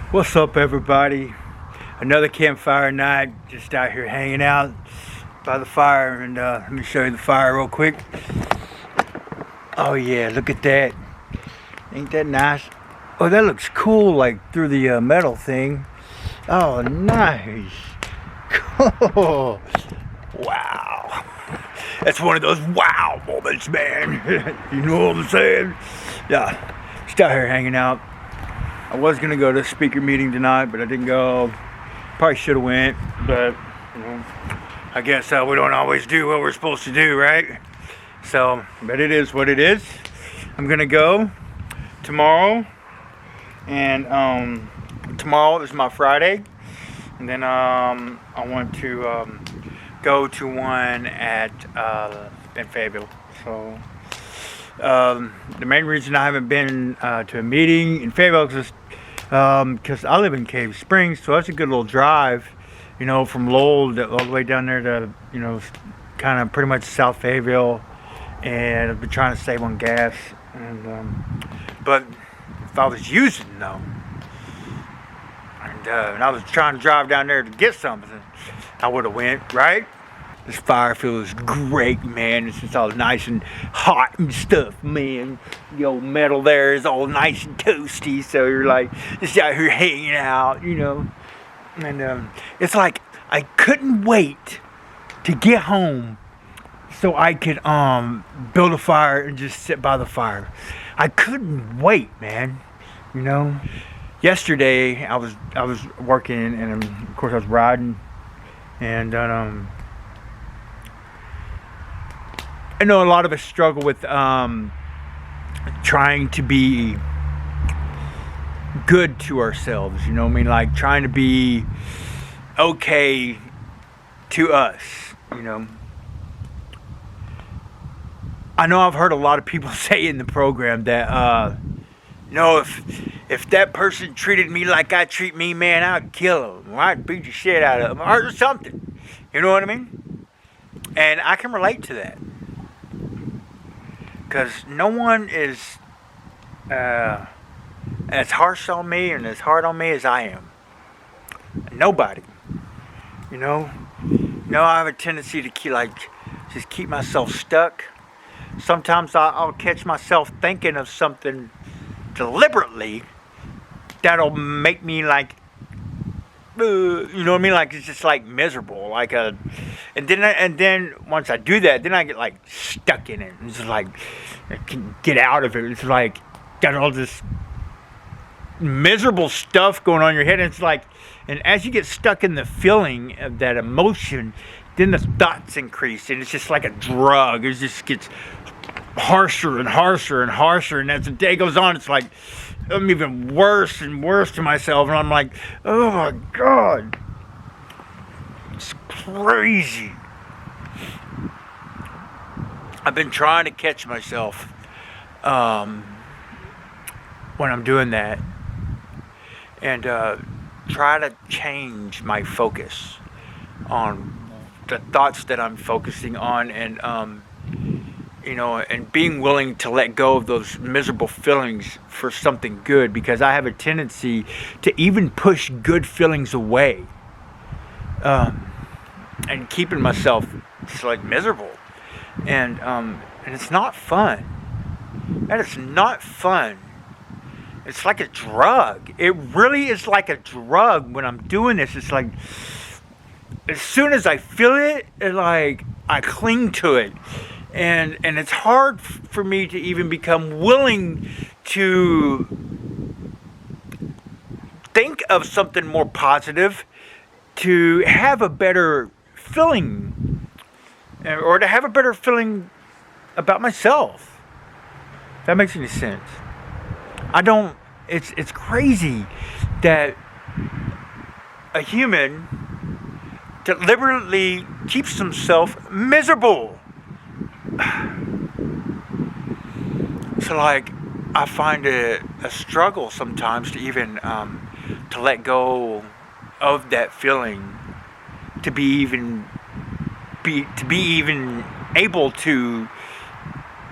What's up, everybody? Another campfire night. Just out here hanging out by the fire, and let me show you the fire real quick. Oh yeah, look at that! Ain't that nice? Oh, that looks cool, like through the metal thing. Oh, nice! Cool! Wow! That's one of those wow moments, man. You know what I'm saying? Yeah, just out here hanging out. I was gonna go to a speaker meeting tonight, but I didn't go. Probably should have went, but you know, I guess we don't always do what we're supposed to do, right? So, but it is what it is. I'm gonna go tomorrow, and tomorrow is my Friday, and then I want to go to one at in Fayetteville. So. The main reason I haven't been to a meeting in Fayetteville is because I live in Cave Springs, so that's a good little drive, from Lowell all the way down there to, kind of pretty much South Fayetteville, and I've been trying to save on gas, and but if I was using though, and I was trying to drive down there to get something, I would have went, right? This fire feels great, man. It's just all nice and hot and stuff, man. The old metal there is all nice and toasty, so you're like just out here hanging out, And it's like I couldn't wait to get home so I could build a fire and just sit by the fire. I couldn't wait, man. Yesterday I was working, and of course I was riding, and I know a lot of us struggle with trying to be good to ourselves, like trying to be okay to us, I know I've heard a lot of people say in the program that, if that person treated me like I treat me, man, I'd kill them, or I'd beat the shit out of them, or something, you know what I mean? And I can relate to that. Because no one is as harsh on me and as hard on me as I am. Nobody. I have a tendency to keep myself stuck. Sometimes I'll catch myself thinking of something deliberately that'll make me like, you know what I mean? Like it's just like miserable, and then once I do that, then I get like stuck in it. It's just like I can get out of it. It's like got all this miserable stuff going on in your head. And it's like, and as you get stuck in the feeling of that emotion, then the thoughts increase, and it's just like a drug. It just gets harsher and harsher and harsher, and as the day goes on, it's like I'm even worse and worse to myself, and I'm like, oh my God, it's crazy. I've been trying to catch myself when I'm doing that, and try to change my focus on the thoughts that I'm focusing on, and and being willing to let go of those miserable feelings for something good, because I have a tendency to even push good feelings away, and keeping myself just like miserable, and it's not fun. That is not fun. It's like a drug. It really is like a drug when I'm doing this. It's like as soon as I feel it, like I cling to it. And it's hard for me to even become willing to think of something more positive, to have a better feeling, or to have a better feeling about myself. If that makes any sense. It's crazy that a human deliberately keeps himself miserable. So like I find it a struggle sometimes to even to let go of that feeling, to be even able to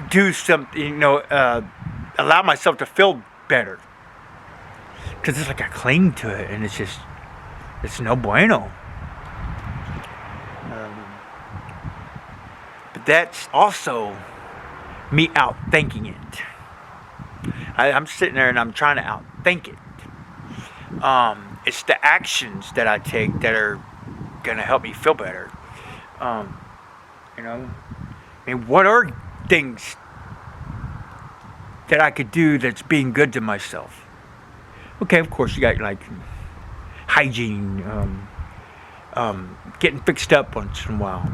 do something, allow myself to feel better. Because it's like I cling to it, and it's no bueno. But that's also me outthinking it. I'm sitting there and I'm trying to outthink it. It's the actions that I take that are gonna help me feel better. You know, I mean, what are things that I could do that's being good to myself? Okay, of course you got like hygiene, getting fixed up once in a while,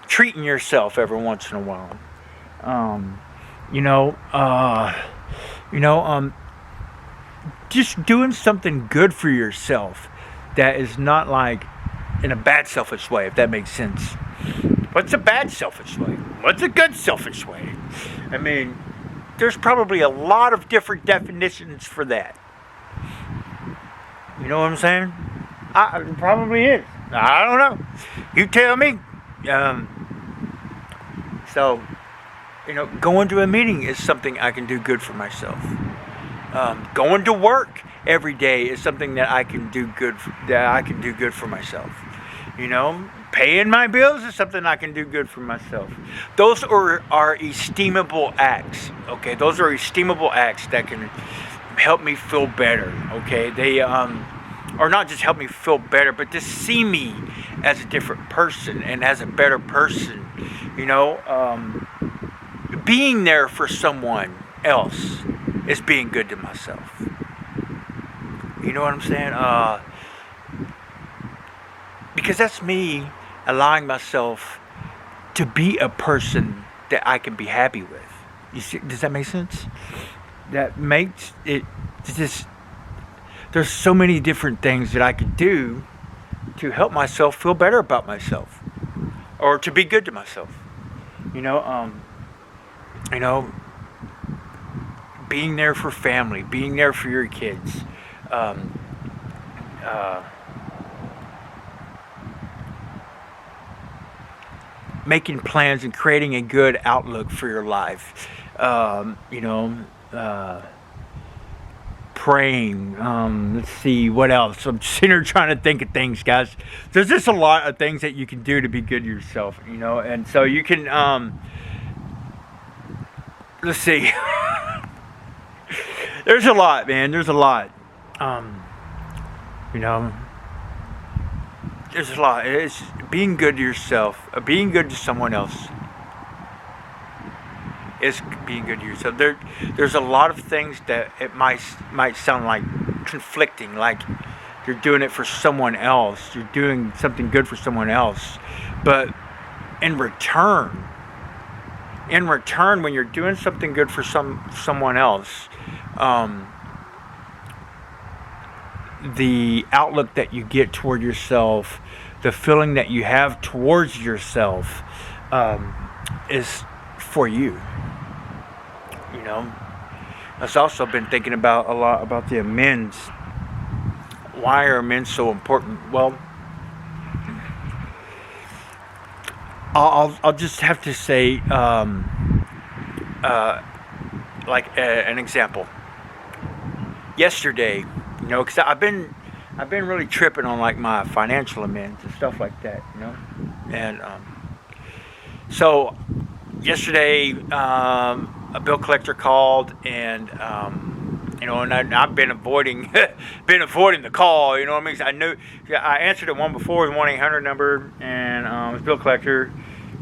treating yourself every once in a while. You know, just doing something good for yourself that is not like in a bad selfish way, if that makes sense. What's a bad selfish way? What's a good selfish way? I mean, there's probably a lot of different definitions for that. You know what I'm saying? It probably is. I don't know. You tell me. So, going to a meeting is something I can do good for myself. Going to work every day is something that I can do good for myself. Paying my bills is something I can do good for myself. Those are esteemable acts. Okay, those are esteemable acts that can help me feel better. Okay, they or not just help me feel better, but to see me as a different person and as a better person. Being there for someone else is being good to myself. You know what I'm saying? Because that's me allowing myself to be a person that I can be happy with. You see, does that make sense? That makes it just. There's so many different things that I could do to help myself feel better about myself, or to be good to myself. Being there for family, being there for your kids. Making plans and creating a good outlook for your life. Praying. Let's see, what else? I'm sitting here trying to think of things, guys. There's just a lot of things that you can do to be good to yourself, and so you can, let's see. There's a lot, man. There's a lot. There's a lot. It's being good to yourself, being good to someone else. Is being good to yourself. There's a lot of things that it might sound like conflicting, like you're doing it for someone else, you're doing something good for someone else, but in return, when you're doing something good for someone else, the outlook that you get toward yourself, the feeling that you have towards yourself, is for you. I've also been thinking a lot about the amends. Why are amends so important? Well, I'll just have to say, an example. Yesterday, because I've been really tripping on like my financial amends and stuff like that, and so yesterday, a bill collector called, and and I've been avoiding the call. You know what I mean? I knew I answered it one before, the 1-800 number, and it was bill collector,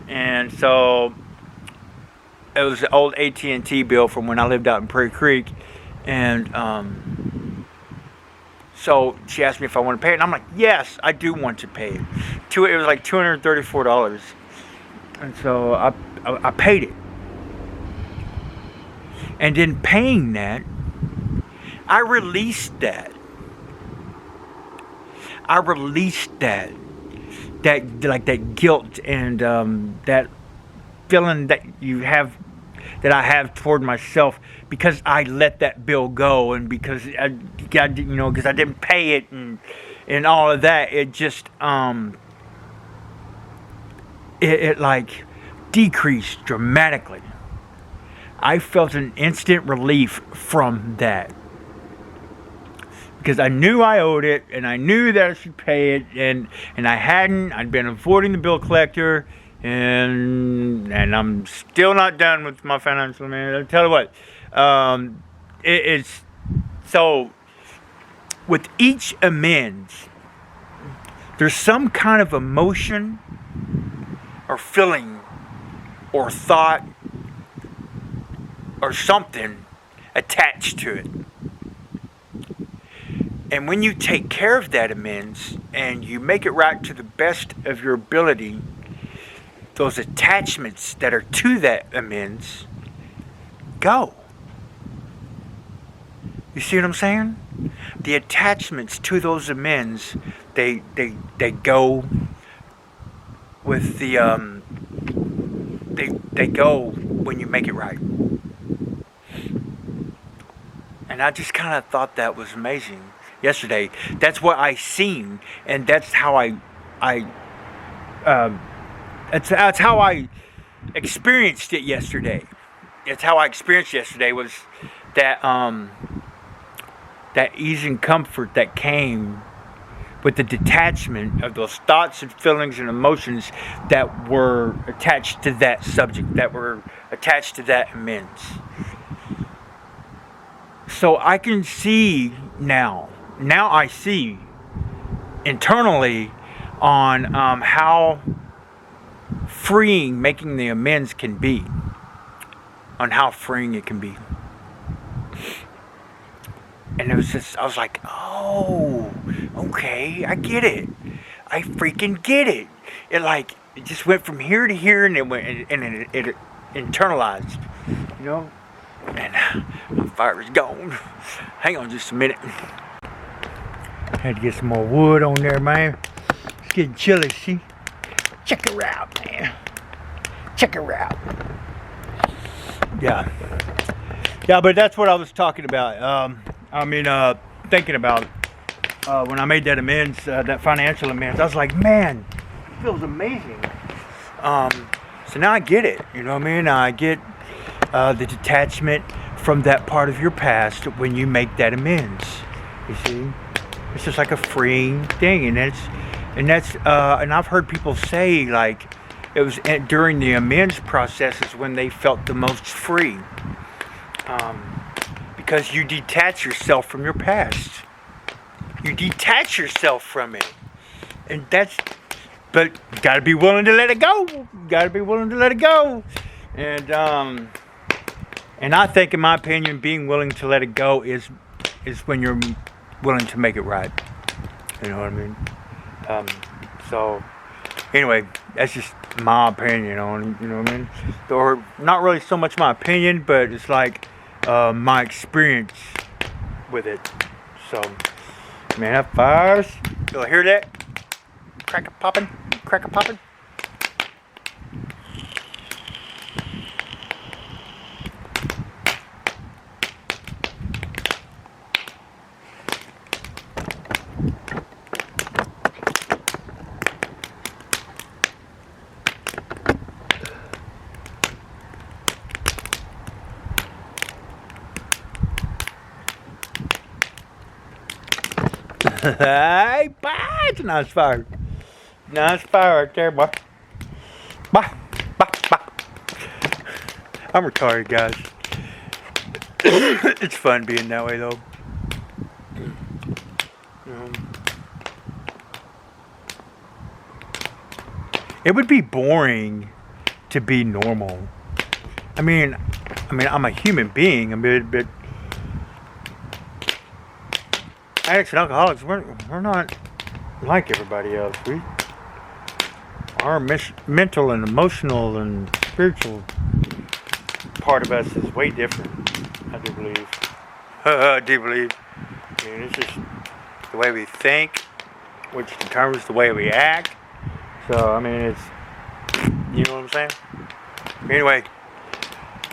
and so it was the old AT&T bill from when I lived out in Prairie Creek, and so she asked me if I want to pay it, and I'm like, yes, I do want to pay it. It was like $234, and so I paid it. And in paying that, I released that. That guilt and that feeling that I have toward myself, because I let that bill go, and because because I didn't pay it, and all of that. It just it like decreased dramatically. I felt an instant relief from that. because I knew I owed it, and I knew that I should pay it, and I hadn't. I'd been avoiding the bill collector, and I'm still not done with my financial man. I'll tell you what, it's so with each amends, there's some kind of emotion or feeling or thought or something attached to it. And when you take care of that amends and you make it right to the best of your ability, those attachments that are to that amends go. You see what I'm saying? The attachments to those amends, they go with the they go when you make it right. And I just kind of thought that was amazing yesterday. That's what I seen, and that's how that's how I experienced it yesterday. That's how I experienced yesterday, was that that ease and comfort that came with the detachment of those thoughts and feelings and emotions that were attached to that subject, that were attached to that amends. So I can see now I see internally on how freeing making the amends can be, on how freeing it can be. And it was just, I was like, oh, okay, I get it. I freaking get it. It just went from here to here, and it internalized, you know? And my fire is gone. Hang on just a minute. Had to get some more wood on there, man. It's getting chilly, see? Check her out, man. Check her out. Yeah. Yeah, but that's what I was talking about. Thinking about when I made that amends, that financial amends. I was like, man, it feels amazing. So now I get it. You know what I mean? I get the detachment from that part of your past when you make that amends. You see, it's just like a freeing thing, and I've heard people say, like, it was during the amends processes when they felt the most free, because you detach yourself from your past. You detach yourself from it, and but you gotta be willing to let it go. You gotta be willing to let it go, and I think, in my opinion, being willing to let it go is when you're willing to make it right. You know what I mean? So, anyway, that's just my opinion on, you know what I mean? Or not really so much my opinion, but it's like my experience with it. So, man, that fires. You'll hear that? Crack a popping, crack a popping. Hey, bye. It's a nice fire. Nice fire right there, boy. Bye. Bye. Bye. I'm retarded, guys. It's fun being that way, though. It would be boring to be normal. I mean, I'm a human being, but addicts and alcoholics, we're not like everybody else. Our mental and emotional and spiritual part of us is way different. I do believe. I do believe. I mean, it's just the way we think, which determines the way we act. So, I mean, it's, you know what I'm saying? Anyway,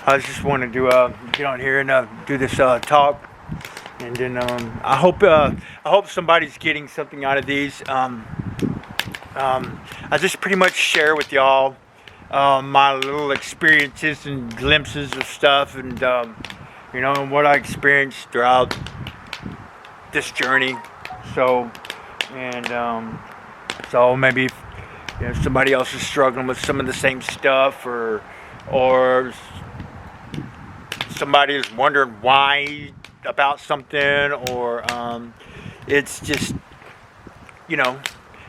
I just wanted to get on here and do this talk. And then I hope somebody's getting something out of these. I just pretty much share with y'all my little experiences and glimpses of stuff, and what I experienced throughout this journey. So, and so maybe if, you know, somebody else is struggling with some of the same stuff, or somebody is wondering why about something, or it's just, you know,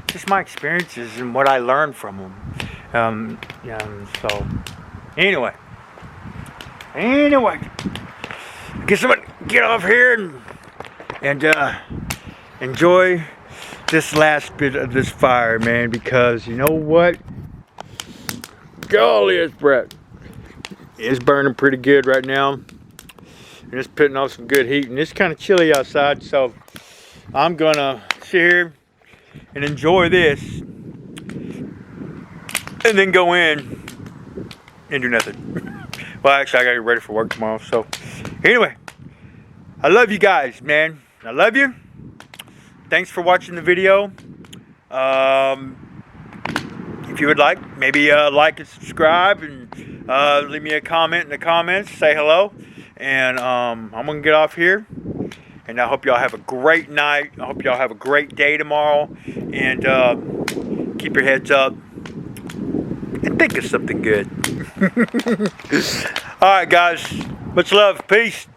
just my experiences and what I learned from them. So anyway, guess I'm gonna get off here and enjoy this last bit of this fire, man, because you know what? Golly, it's Brett. It's burning pretty good right now. And it's putting off some good heat, and it's kind of chilly outside, so I'm gonna sit here and enjoy this and then go in and do nothing. Well, actually, I gotta get ready for work tomorrow. So anyway, I love you guys, man. I love you. Thanks for watching the video. If you would like, maybe like and subscribe, and leave me a comment in the comments. Say hello. And I'm gonna get off here. And I hope y'all have a great night. I hope y'all have a great day tomorrow. And keep your heads up. And think of something good. Alright, guys. Much love. Peace.